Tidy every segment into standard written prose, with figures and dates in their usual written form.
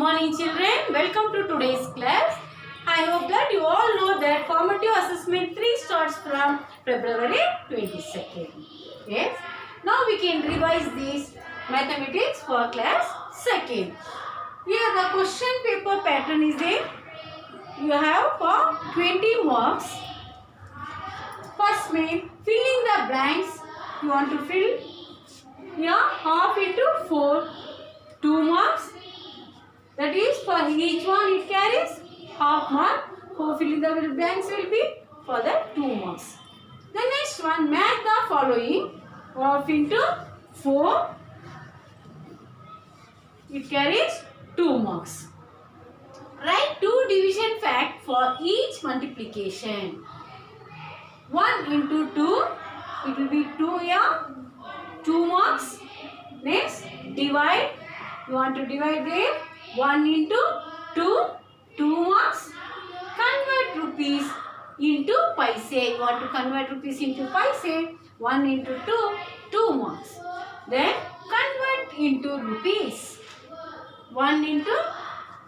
morning children, welcome to today's class. I hope that you all know that formative assessment 3 starts from February 22nd. Yes. Now we can revise this mathematics for class 2nd. Here the question paper pattern is there. You have for 20 marks. First main, fill in the blanks. You want to fill here half into 4, 2 marks. That is for each one it carries half mark. So filling the blanks will be for the 2 marks. The next one, match the following. Half into 4. It carries 2 marks. Write 2 division fact for each multiplication. 1 into 2. It will be 2 here. 2 marks. Next, divide. You want to divide there. 1 into 2, 2 marks. Convert rupees into paise. You want to convert rupees into paise. 1 into 2, 2 marks. Then convert into rupees. 1 into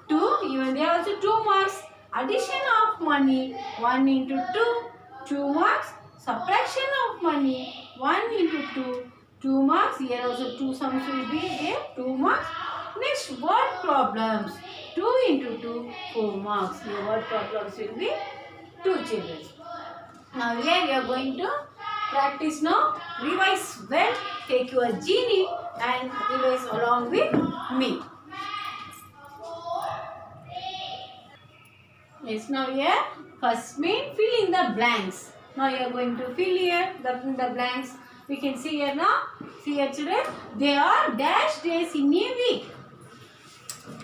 2, even there also 2 marks. Addition of money, 1 into 2, 2 marks. Subtraction of money, 1 into 2, 2 marks. Here also 2 sums will be there, 2 marks. Next, word problems. 2 into 2, 4 marks. Your word problems will be 2 children. Now here we are going to practice now. Revise well. Take your genie and revise along with me. Yes, now here first main, fill in the blanks. Now you are going to fill here the blanks. We can see here now. See here children. There are dash days in a week.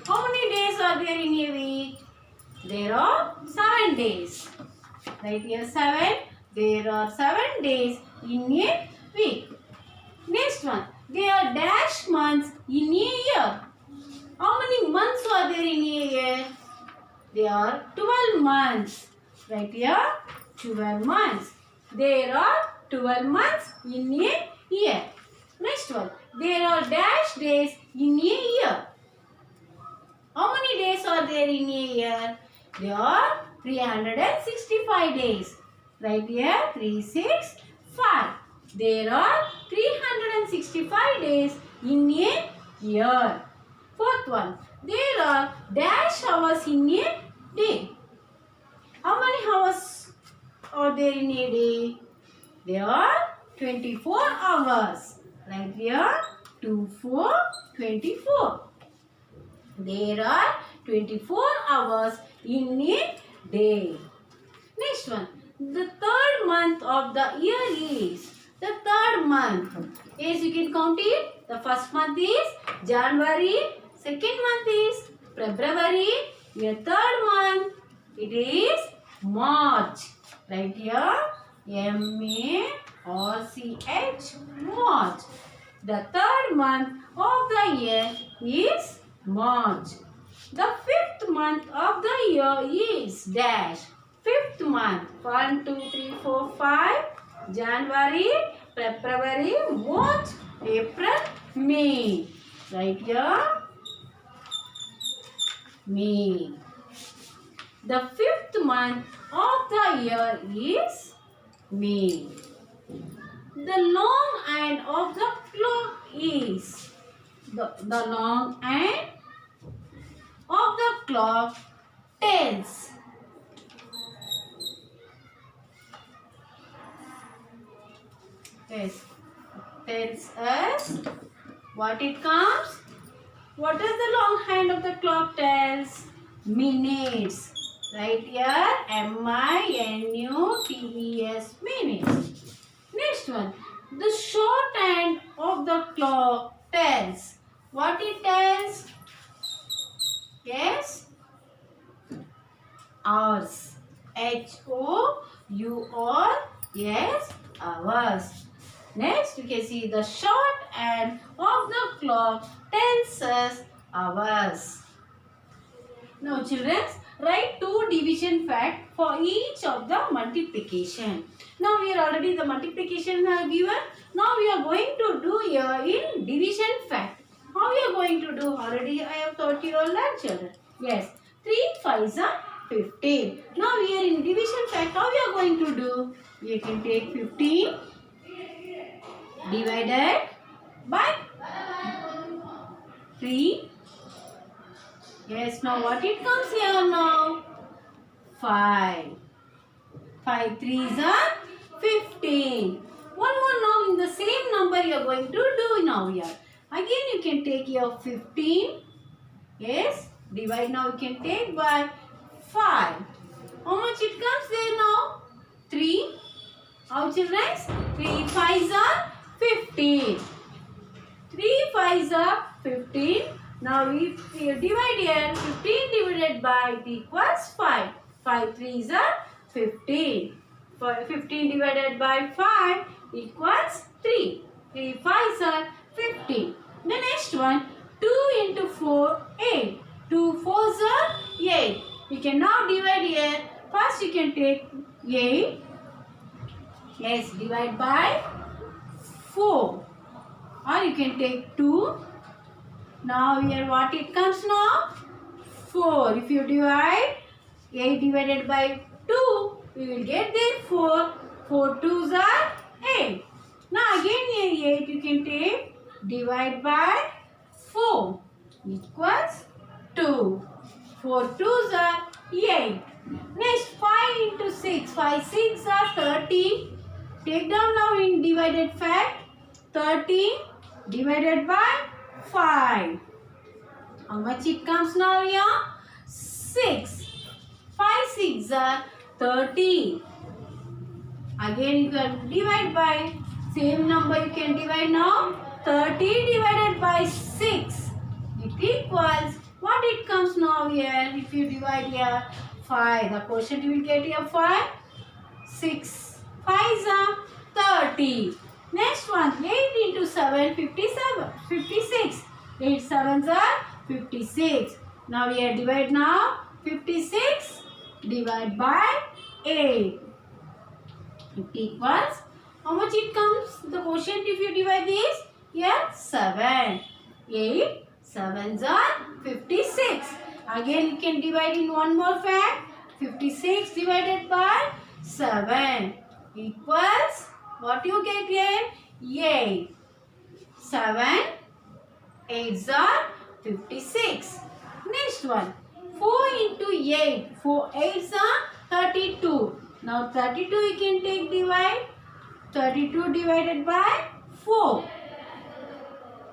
How many days are there in a week? There are 7 days. Right here 7. There are 7 days in a week. Next one. There are dash months in a year. How many months are there in a year? There are 12 months. Right here 12 months. There are 12 months in a year. Next one. There are dash days in a year. How many days are there in a year? There are 365 days. Right here 365. There are 365 days in a year. Fourth one. There are dash hours in a day. How many hours are there in a day? There are 24 hours. Right here 2, 4, 24. There are 24 hours in a day. Next one. The third month of the year is. The third month. Yes, you can count it. The first month is January. Second month is February. Your third month, it is March. Right here. M-A-R-C-H. March. The third month of the year is March. The fifth month of the year is dash. Fifth month. 1, 2, 3, 4, 5. January, February, March, April, May. Right here. May. The fifth month of the year is May. The long end of the clock is. The long end of the clock tells. Yes, tells us what it comes. What does the long hand of the clock tells? Minutes. Right here, M-I-N-U-T-E-S, minutes. Next one, the short end of the clock tells. What it tells? Yes, hours. H-O-U-R-S, hours. Next, you can see the short end of the clock tells us hours. Now, children, write 2 division fact for each of the multiplication. Now, we are the multiplication given. Now, we are going to do here in division fact. How you are going to do? Already I have taught you all that, children. Yes. 3 5s are 15. Now we are in division fact. How you are going to do? You can take 15 divided by 3. Yes. Now what it comes here now? 5. 5 3s are 15. One more now in the same number you are going to do now here. Again you can take your 15. Yes. Divide now you can take by 5. How much it comes there now? 3. How children? 3 5s are 15. 3 5s are 15. Now if we divide here, 15 divided by it equals 5. 5 3s are 15. 15 divided by 5 equals 3. 3 5s are 15. The next one, 2 into 4, 8. 2 4s are 8. We can now divide here. First you can take 8. Yes, divide by 4. Or you can take 2. Now here what it comes now? 4. If you divide 8 divided by 2, we will get there 4. 4 2s are 8. Now again here 8 you can take, divide by 4 equals 2. 4 2s are 8. Next 5 into 6. 5 6 are 30. Take down now in divided fact. 30 divided by 5. How much it comes now here? 6. 5 6 are 30. Again you can divide by same number you can divide now. 30 divided by 6. It equals what it comes now here. If you divide here 5. The quotient you will get here 5. 6 5s are 30. Next one, 8 into 7, 57, 56. 8 7s are 56. Now we are divide now. 56 divide by 8. It equals, how much it comes? The quotient if you divide this? Here 7. 8 7s are 56. Again you can divide in one more fact. 56 divided by 7 equals, what you get here? 8. 7 8s are 56. Next one. 4 into 8. 4 8s are 32. Now 32 you can take divide. 32 divided by 4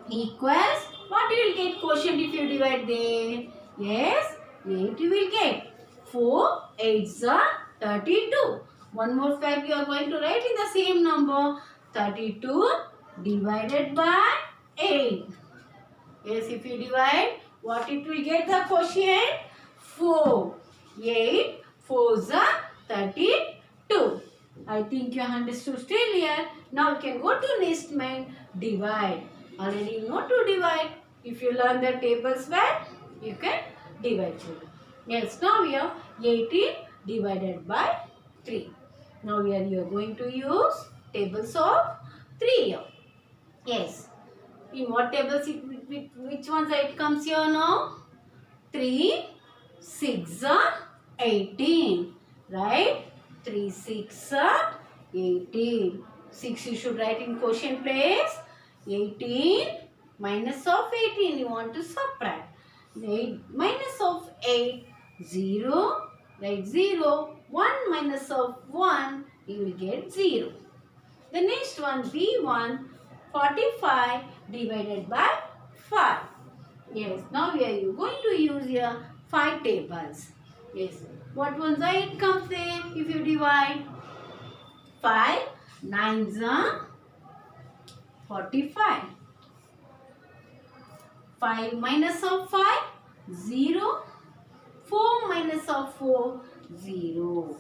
equals, what you will get quotient if you divide there? Yes, 8 you will get. 4 8s are 32. One more fact you are going to write in the same number. 32 divided by 8. Yes, if you divide, what it will get the quotient? 4. 8 4s are 32. I think you understood still here. Now you can go to next main, divide. Already you know to divide. If you learn the tables well, you can divide. Yes, now here 18 divided by 3. Now here you are going to use tables of 3 here. Yes. In what tables, which ones it comes here now? 3, 6 are 18. Right? 3 6 are 18. 6 you should write in quotient place. 18 minus of 18 you want to subtract. 8 minus of 8, 0. Write 0. 1 minus of 1, you will get 0. The next one, B1, 45 divided by 5. Yes, now here you going to use your 5 tables. Yes, what ones are it comes there if you divide? 5 9s are 45. 5 minus of 5, 0. 4 minus of 4, 0.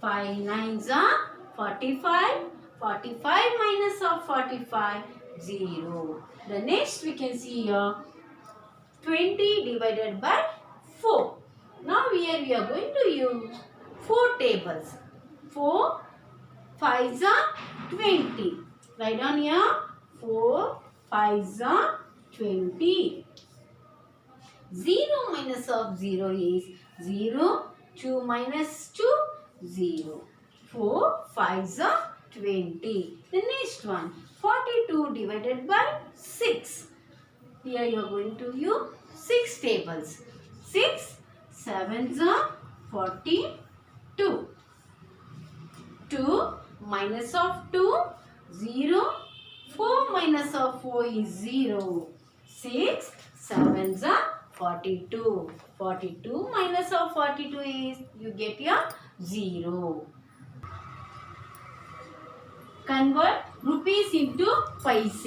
5 9s are 45. 45 minus of 45, 0. The next we can see here 20 divided by 4. Now here we are going to use 4 tables. 4 5s are 20. Write down here 4 5s are 20. 0 minus of 0 is 0. 2 minus 2, 0. 4 5s are 20. The next one, 42 divided by 6. Here you are going to use 6 tables. 6 7s are 42. 2 minus of 2, 0. 4 minus of 4 is 0. 6 7s are 42. 42 minus of 42 is, you get your 0. Convert rupees into paise.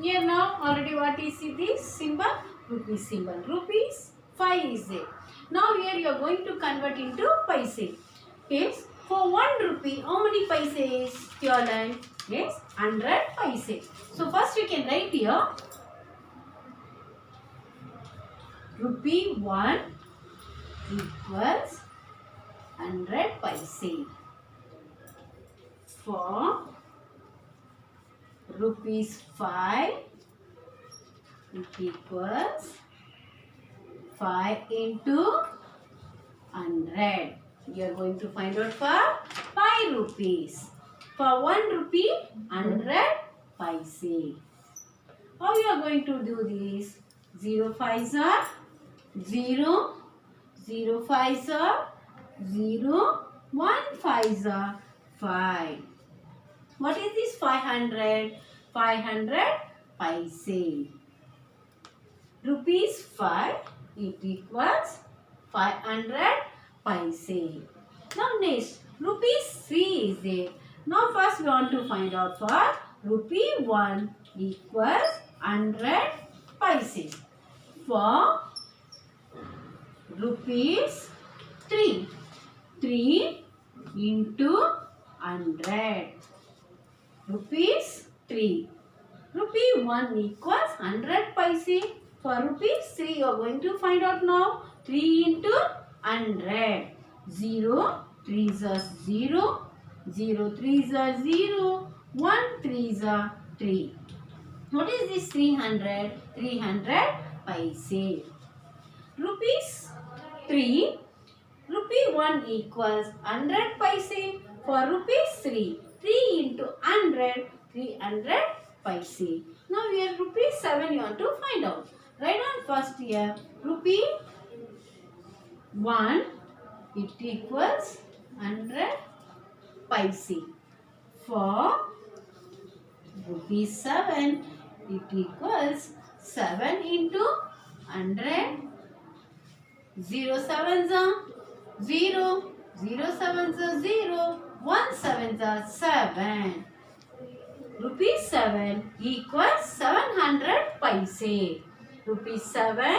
Here now already what is this symbol? Rupees symbol. Rupees 5 is there. Now here you are going to convert into paise. Yes. For 1 rupee, how many paise is your line? Yes, 100 paise. So first you can write here rupee 1 equals 100 paise. For rupees 5, it equals 5 into 100. You are going to find out for 5 rupees. For 1 rupee, 100 paise. How you are going to do this? 0 5s are 0, 0 5s are 0, 1 5s are 5. What is this 500? 500 paise. Rupees 5, it equals 500 paise. Now next, rupees 3 is there. Now first we want to find out for rupee 1 equals 100 paise. For rupees 3, 3 into 100. Rupees 3. Rupee 1 equals 100 paise. For rupees 3 you are going to find out now. 3 into 100. 0 3s are 0. 0 3s are 0. 1 3s are 3. What is this 300? 300 paise. Rupees 3. Rupee 1 equals 100 paise. For rupees 3. 3 into 100. 300 paise. Now here rupees 7 you want to find out. Write on first here. Rupee 1, it equals 100 paise. For rupees 7, it equals 7 into 100. 0 7s are 0, 0 7s are 0, 1 7s are 7. Rupees 7 equals 700 paise. Rupees 7,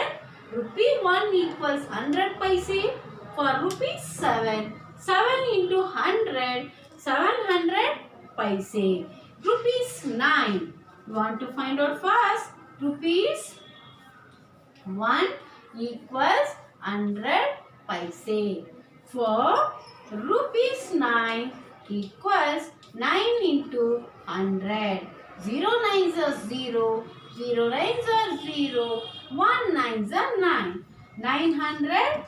rupee 1 equals 100 paise. For rupees 7, 7 into 100, 700 paise. Rupees 9, you want to find out first. Rupees 1 equals 100 paise. For rupees 9 equals 9 into 100. 0 9s are 0. 0 9s are 0. 1 9s are 9. 900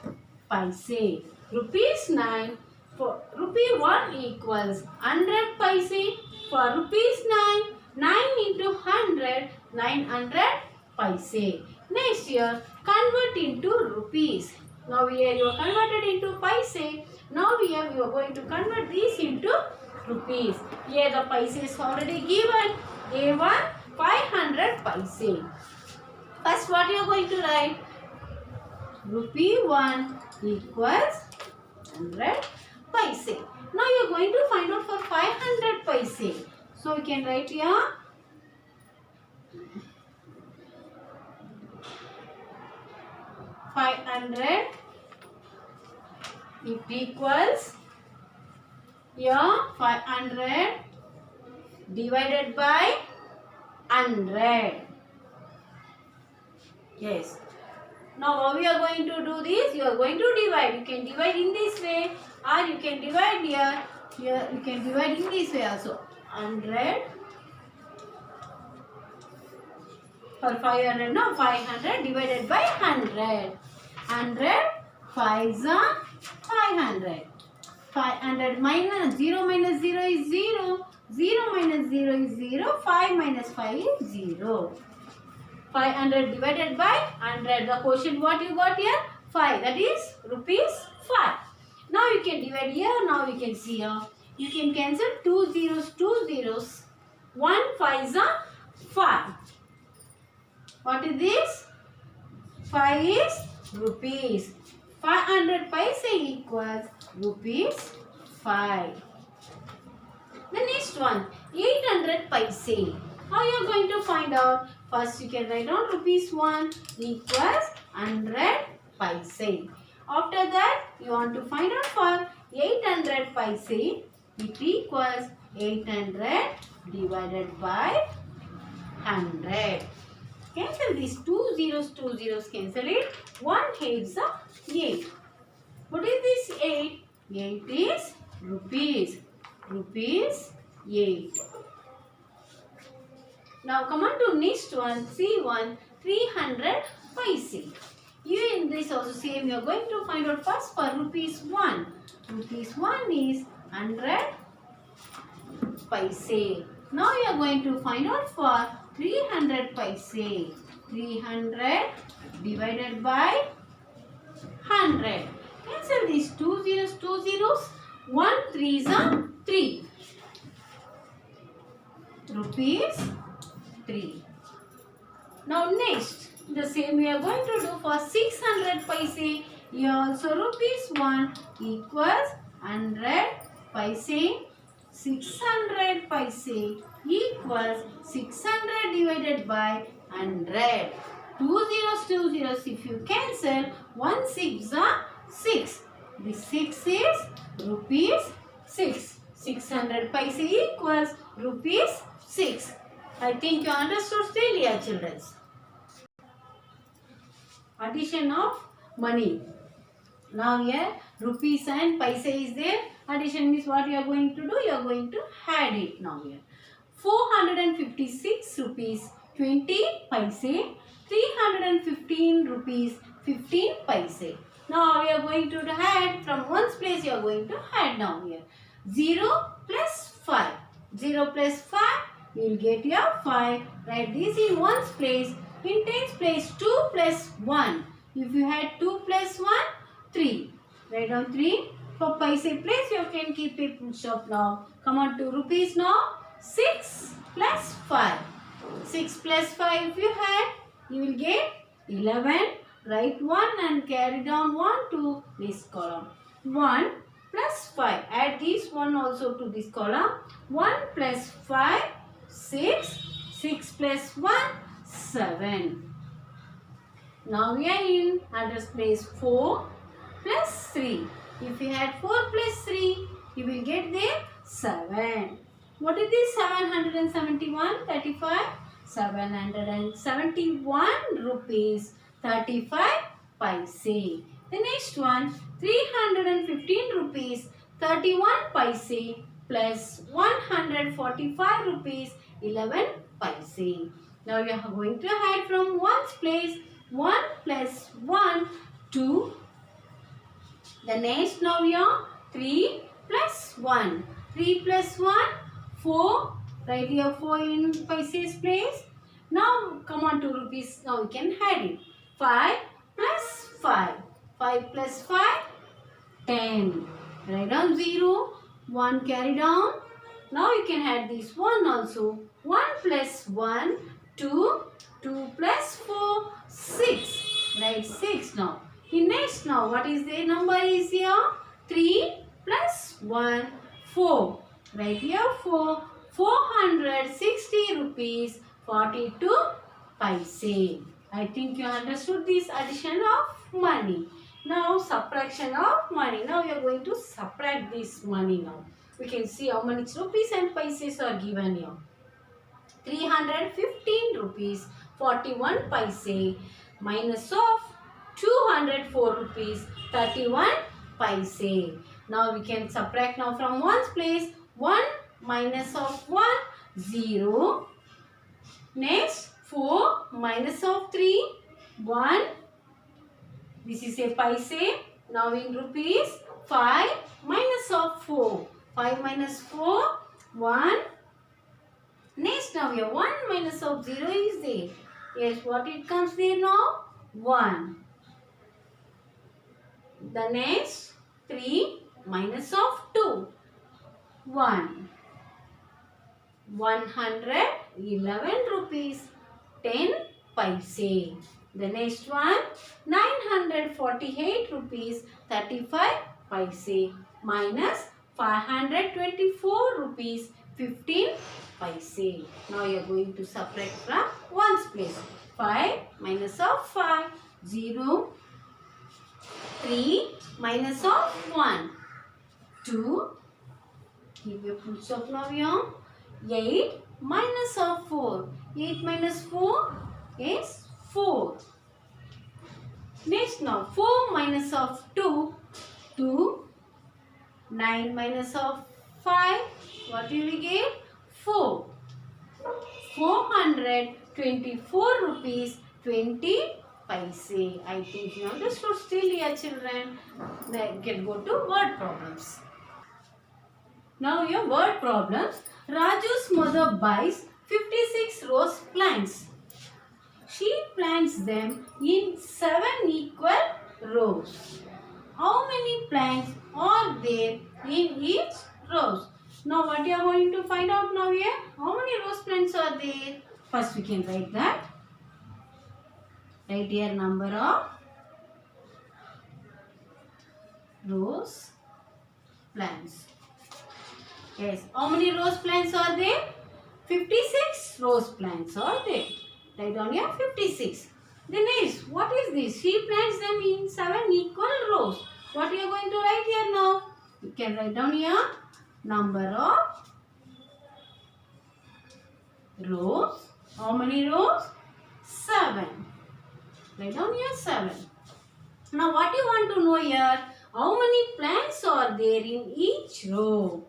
paise. Rupees 9. For rupee 1 equals 100 paise. For rupees 9, 9 into 100, 900 paise. Next here, convert into rupees. Now here you are converted into paise. Now here you are going to convert these into rupees. Here the paise is already given. A1 500 paise. First what you are going to write? Rupee 1 equals 100 paise. Now you are going to find out for 500 paise. So you can write here 500, it equals here 500 divided by 100. Yes. Now how we are going to do this? You are going to divide. You can divide in this way or you can divide here. Here you can divide in this way also. 100 For 500, no, 500 divided by 100. 100, 5s are 500. 500 minus 0 minus 0 is 0. 0 minus 0 is 0. 5 minus 5 is 0. 500 divided by 100. The quotient what you got here? 5. That is rupees 5. Now you can divide here. Now you can see here. You can cancel 2 zeros, 2 zeros. 1 5s are 5. What is this? 5 is rupees. 500 paise equals rupees 5. The next one, 800 paise. How you are going to find out? First you can write down rupees 1 equals 100 paise. After that you want to find out for 800 paise. It equals 800 divided by 100. Cancel these 2 zeros cancel it. 1 8s are 8. What is this 8? 8 is rupees. Rupees 8. Now come on to next one. C1 300 paise. Here in this also same you are going to find out first for rupees 1. Rupees 1 is 100 paise. Now you are going to find out for 300 paise. 300 divided by 100. Cancel these 2 zeros, 2 zeros. 1 3s are 3. Rupees 3. Now next, the same we are going to do for 600 paise. Here also rupees 1 equals 100 paise. 600 paise equals 600 divided by 100. 2 zeros, 2 zeros. If you cancel, 1 6s are 6. This 6 is rupees 6. 600 paise equals rupees 6. I think you understood still, dear children. Addition of money. Now here rupees and paise is there. Addition means what you are going to do? You are going to add it now here. 456 rupees 20 paise. 315 rupees 15 paise. Now we are going to add from ones place. You are going to add now here. 0 plus 5. 0 plus 5. You will get your 5. Write this in ones place. In tens place 2 plus 1. If you had 2 plus 1, 3. Write down 3. For paise place you can keep a full stop now. Come on to rupees now. 6 plus 5. 6 plus 5 if you had, you will get 11. Write 1 and carry down 1 to this column. 1 plus 5. Add this 1 also to this column. 1 plus 5, 6. 6 plus 1, 7. Now we are in hundreds place 4 plus 3. If you had 4 plus 3, you will get there 7. What is this? 771, 35? 771 rupees 35 paise. The next one, 315 rupees 31 paise plus 145 rupees 11 paise. Now you are going to add from ones place. 1 plus 1, 2. The next now we are 3 plus 1. 3 plus 1, 4. Write here 4 in paises place. Now come on to rupees. Now we can add it. 5 plus 5. 5 plus 5, 10. Write down 0. 1 carry down. Now you can add this 1 also. 1 plus 1, 2. 2 plus 4, 6. Write 6 now. In next now, what is the number is here? 3 plus 1, 4. Write here 4. 460 rupees 42 paise. I think you understood this addition of money. Now subtraction of money. Now we are going to subtract this money now. We can see how many rupees and paises are given here. 315 rupees 41 paise minus of 204 rupees 31 paise. Now we can subtract now from ones place. 1 minus of 1, 0. Next 4 minus of 3, 1. This is a paise. Now in rupees, 5 minus of 4. 5 minus 4, 1. Next now here, 1 minus of 0 is there. Yes, what it comes there now? 1. The next, 3 minus of 2. 1. 111 rupees 10 paise. The next one, 948 rupees 35 paise minus 524 rupees 15 paise. Now you are going to subtract from ones place. 5 minus of 5, 0. 3 minus of 1, 2. Give a full stop now here. 8 minus of 4. 8 minus 4 is 4. Next now 4 minus of 2. 2. 9 minus of 5. What will we get? 4. 424 rupees 20 paise. I think you understood still here, children. Then can go to word problems. Now your word problems. Raju's mother buys 56 rose plants. She plants them in 7 equal rows. How many plants are there in each row? Now what you are going to find out now here? How many rose plants are there? First we can write that. Write here number of rose plants. Yes, how many rose plants are there? 56 rose plants are there. Write down here 56. Then next, what is this? She plants them in 7 equal rows. What you are going to write here now? You can write down here number of rows. How many rows? 7. Write down here 7. Now what you want to know here? How many plants are there in each row?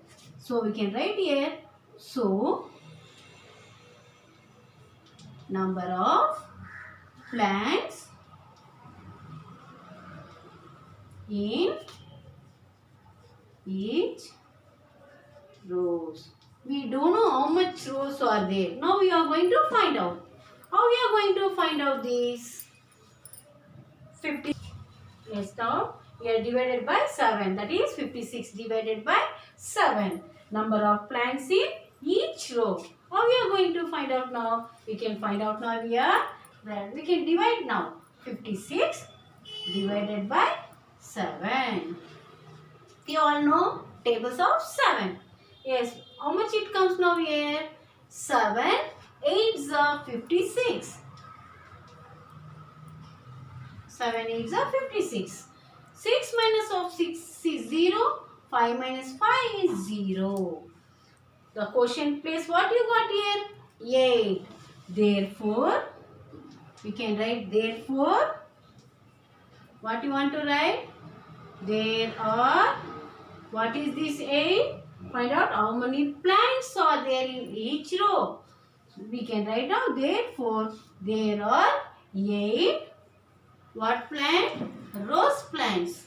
So we can write here. So number of plants in each rows. We don't know how much rows are there. Now we are going to find out. How we are going to find out this? 50. Let's now we are divided by 7. That is 56 divided by 7. Number of plants in each row. How we are going to find out now? We can find out now here. Then we can divide now. 56 divided by 7. You all know tables of 7. Yes. How much it comes now here? 7 8s are 56. 7 8s are 56. 6 minus of 6 is 0. 5 minus 5 is 0. The quotient place what you got here? 8. Therefore, we can write therefore. What you want to write? There are, what is this 8? Find out how many plants are there in each row. We can write down therefore there are 8 what plant? Rose plants.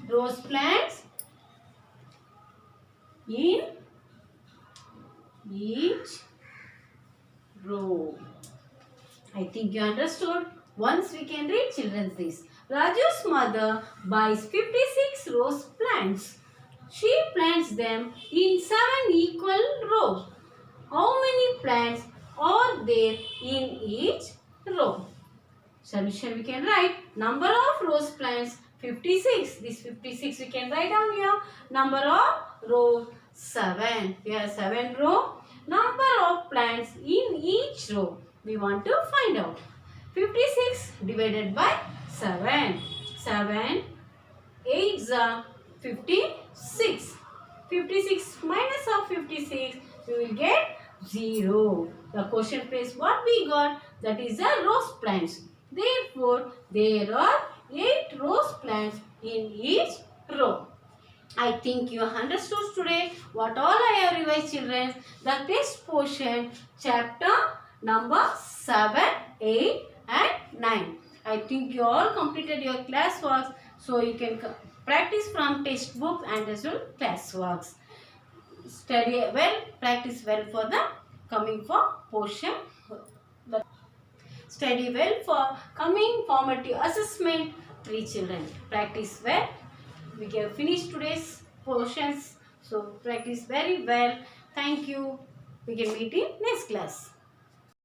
Rose plants in each row. I think you understood. Once we can read children's this. Raju's mother buys 56 rose plants. She plants them in 7 equal rows. How many plants are there in each row? Solution we can write. Number of rose plants 56. This 56 we can write down here. Number of rows 7. We have 7 row. Number of plants in each row we want to find out. 56 divided by 7. 7 8s are 56. 56 minus of 56 we will get 0. The quotient place what we got, that is the rose plants. Therefore, there are 8 rose plants in each row. I think you understood today what all I have revised children. The text portion chapter number 7, 8 and 9. I think you all completed your class works, so you can practice from textbook and as well class works. Study well, practice well for the coming for portion. Study well for coming formative assessment. 3 children. Practice well. We can finish today's portions. So practice very well. Thank you. We can meet in next class.